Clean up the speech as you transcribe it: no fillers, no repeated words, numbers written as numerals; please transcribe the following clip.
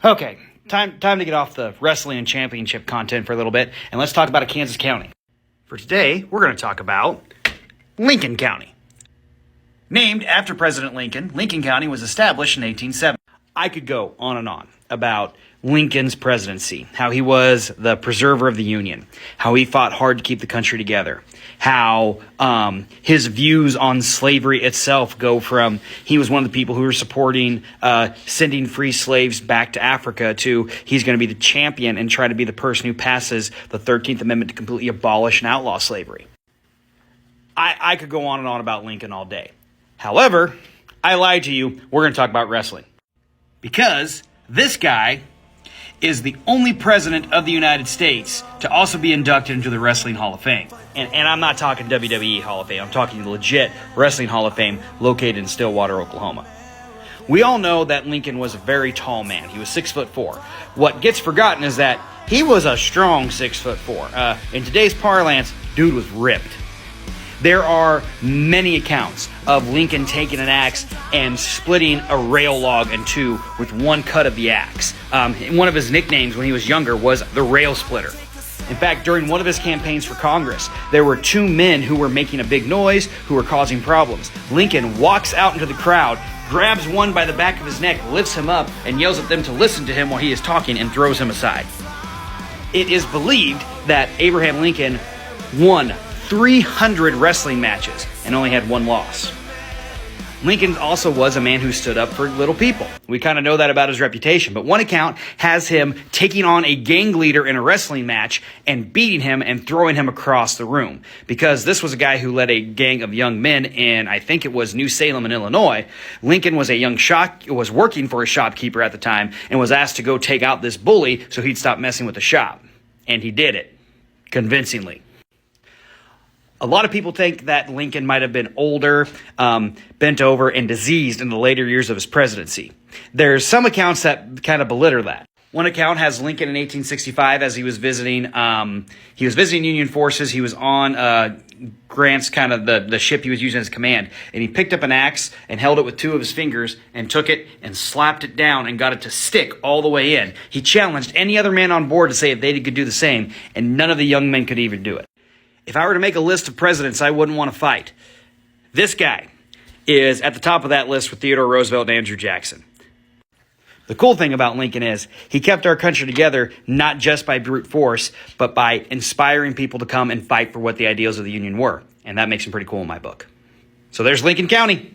Okay, time to get off the wrestling and championship content for a little bit, and let's talk about a Kansas County. For today, we're going to talk about Lincoln County. Named after President Lincoln, Lincoln County was established in 1870. I could go on and on about Lincoln's presidency, how he was the preserver of the Union, how he fought hard to keep the country together, how his views on slavery itself go from he was one of the people who were supporting sending free slaves back to Africa to he's going to be the champion and try to be the person who passes the 13th Amendment to completely abolish and outlaw slavery. I could go on and on about Lincoln all day. However, I lied to you. We're going to talk about wrestling. Because this guy is the only president of the United States to also be inducted into the Wrestling Hall of Fame. And I'm not talking WWE Hall of Fame. I'm talking the legit Wrestling Hall of Fame located in Stillwater, Oklahoma. We all know that Lincoln was a very tall man. He was 6'4". What gets forgotten is that he was a strong 6'4". In today's parlance, dude was ripped. There are many accounts of Lincoln taking an axe and splitting a rail log in two with one cut of the axe. One of his nicknames when he was younger was the Rail Splitter. In fact, during one of his campaigns for Congress, there were two men who were making a big noise, who were causing problems. Lincoln walks out into the crowd, grabs one by the back of his neck, lifts him up, and yells at them to listen to him while he is talking and throws him aside. It is believed that Abraham Lincoln won 300 wrestling matches and only had one loss. Lincoln also was a man who stood up for little people. We kind of know that about his reputation, but one account has him taking on a gang leader in a wrestling match and beating him and throwing him across the room. Because this was a guy who led a gang of young men in, I think it was New Salem in Illinois. Lincoln was was working for a shopkeeper at the time and was asked to go take out this bully so he'd stop messing with the shop. And he did it, convincingly. A lot of people think that Lincoln might have been older, bent over, and diseased in the later years of his presidency. There's some accounts that kind of belittle that. One account has Lincoln in 1865 as he was visiting Union forces. He was on Grant's kind of the ship he was using as command. And he picked up an axe and held it with two of his fingers and took it and slapped it down and got it to stick all the way in. He challenged any other man on board to say if they could do the same, and none of the young men could even do it. If I were to make a list of presidents I wouldn't want to fight, this guy is at the top of that list with Theodore Roosevelt and Andrew Jackson. The cool thing about Lincoln is he kept our country together not just by brute force, but by inspiring people to come and fight for what the ideals of the Union were. And that makes him pretty cool in my book. So there's Lincoln County.